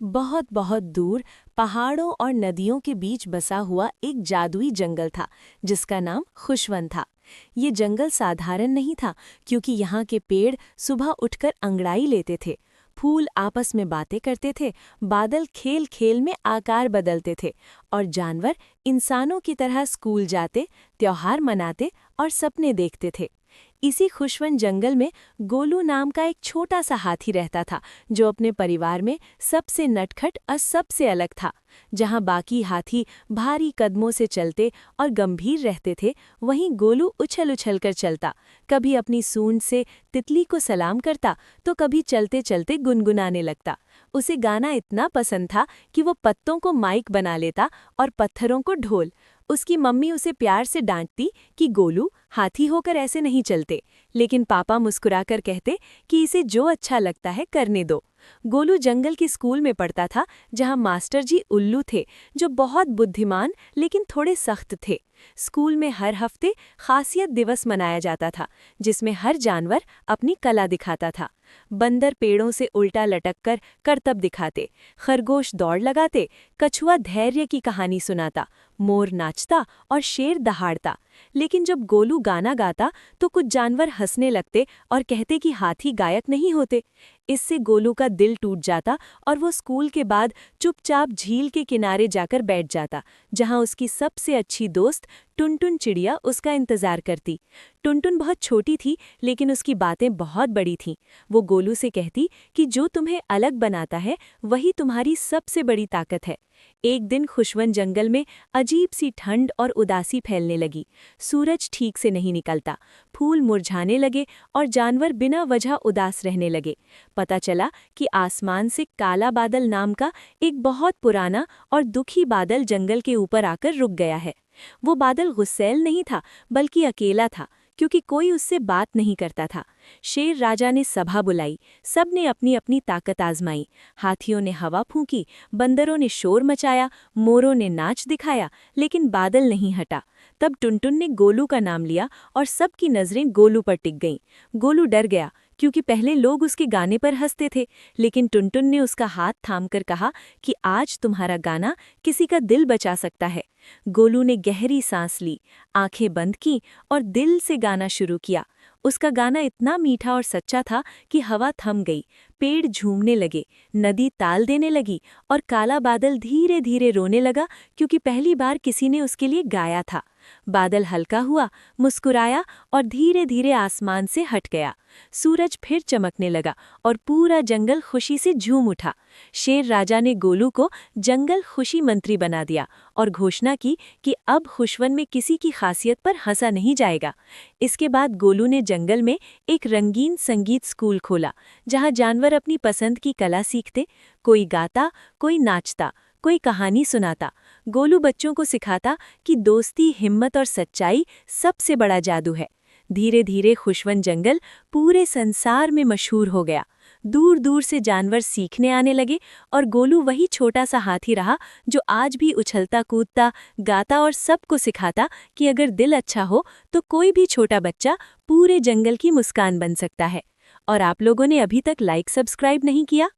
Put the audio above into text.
बहुत बहुत दूर पहाड़ों और नदियों के बीच बसा हुआ एक जादुई जंगल था जिसका नाम खुशवन था। ये जंगल साधारण नहीं था क्योंकि यहाँ के पेड़ सुबह उठकर अंगड़ाई लेते थे, फूल आपस में बातें करते थे, बादल खेल खेल में आकार बदलते थे और जानवर इंसानों की तरह स्कूल जाते, त्योहार मनाते और सपने देखते थे। इसी खुशवन जंगल में गोलू नाम का एक छोटा सा हाथी रहता था जो अपने परिवार में सबसे नटखट और सबसे अलग था। जहां बाकी हाथी भारी कदमों से चलते और गंभीर रहते थे, वहीं गोलू उछल उछल कर चलता, कभी अपनी सूंड से तितली को सलाम करता तो कभी चलते चलते गुनगुनाने लगता। उसे गाना इतना पसंद था कि वो पत्तों को माइक बना लेता और पत्थरों को ढोल। उसकी मम्मी उसे प्यार से डांटती कि गोलू, हाथी होकर ऐसे नहीं चलते, लेकिन पापा मुस्कुराकर कहते कि इसे जो अच्छा लगता है करने दो। गोलू जंगल की स्कूल में पढ़ता था जहां मास्टर जी उल्लू थे, जो बहुत बुद्धिमान लेकिन थोड़े सख्त थे। स्कूल में हर हफ्ते खासियत दिवस मनाया जाता था जिसमें हर जानवर अपनी कला दिखाता था। बंदर पेड़ों से उल्टा लटककर करतब दिखाते, खरगोश दौड़ लगाते, कछुआ धैर्य की कहानी सुनाता, मोर नाचता और शेर दहाड़ता। लेकिन जब गोलू गाना गाता तो कुछ जानवर हंसने लगते और कहते कि हाथी गायक नहीं होते। इससे गोलू का दिल टूट जाता और वो स्कूल के बाद चुपचाप झील के किनारे जाकर बैठ जाता, जहां उसकी सबसे अच्छी दोस्त टुनटुन चिड़िया उसका इंतजार करती। टुनटुन बहुत छोटी थी लेकिन उसकी बातें बहुत बड़ी थीं। वो गोलू से कहती कि जो तुम्हें अलग बनाता है वही तुम्हारी सबसे बड़ी ताकत है। एक दिन खुशवन जंगल में अजीब सी ठंड और उदासी फैलने लगी। सूरज ठीक से नहीं निकलता, फूल मुरझाने लगे और जानवर बिना वजह उदास रहने लगे। पता चला कि आसमान से काला बादल नाम का एक बहुत पुराना और दुखी बादल जंगल के ऊपर आकर रुक गया है। वो बादल गुस्सैल नहीं था बल्कि अकेला था, क्योंकि कोई उससे बात नहीं करता था। शेर राजा ने सभा बुलाई, सबने अपनी अपनी ताकत आजमाई। हाथियों ने हवा फूंकी, बंदरों ने शोर मचाया, मोरों ने नाच दिखाया, लेकिन बादल नहीं हटा। तब टुनटुन ने गोलू का नाम लिया और सबकी नजरें गोलू पर टिक गईं। गोलू डर गया क्योंकि पहले लोग उसके गाने पर हंसते थे, लेकिन टुनटुन ने उसका हाथ थामकर कहा कि आज तुम्हारा गाना किसी का दिल बचा सकता है। गोलू ने गहरी सांस ली, आंखें बंद की और दिल से गाना शुरू किया। उसका गाना इतना मीठा और सच्चा था कि हवा थम गई, पेड़ झूमने लगे, नदी ताल देने लगी और काला बादल धीरे धीरे रोने लगा, क्योंकि पहली बार किसी ने उसके लिए गाया था। बादल हल्का हुआ, मुस्कुराया और धीरे धीरे आसमान से हट गया। सूरज फिर चमकने लगा और पूरा जंगल खुशी से झूम उठा। शेर राजा ने गोलू को जंगल खुशी मंत्री बना दिया और घोषणा की कि अब खुशवन में किसी की खासियत पर हंसा नहीं जाएगा। इसके बाद गोलू ने जंगल में एक रंगीन संगीत स्कूल खोला, जहां जानवर अपनी पसंद की कला सीखते, कोई गाता, कोई नाचता, कोई कहानी सुनाता। गोलू बच्चों को सिखाता कि दोस्ती, हिम्मत और सच्चाई सबसे बड़ा जादू है। धीरे धीरे खुशवन जंगल पूरे संसार में मशहूर हो गया। दूर दूर से जानवर सीखने आने लगे और गोलू वही छोटा सा हाथी रहा जो आज भी उछलता कूदता, गाता और सबको सिखाता कि अगर दिल अच्छा हो तो कोई भी छोटा बच्चा पूरे जंगल की मुस्कान बन सकता है। और आप लोगों ने अभी तक लाइक सब्सक्राइब नहीं किया?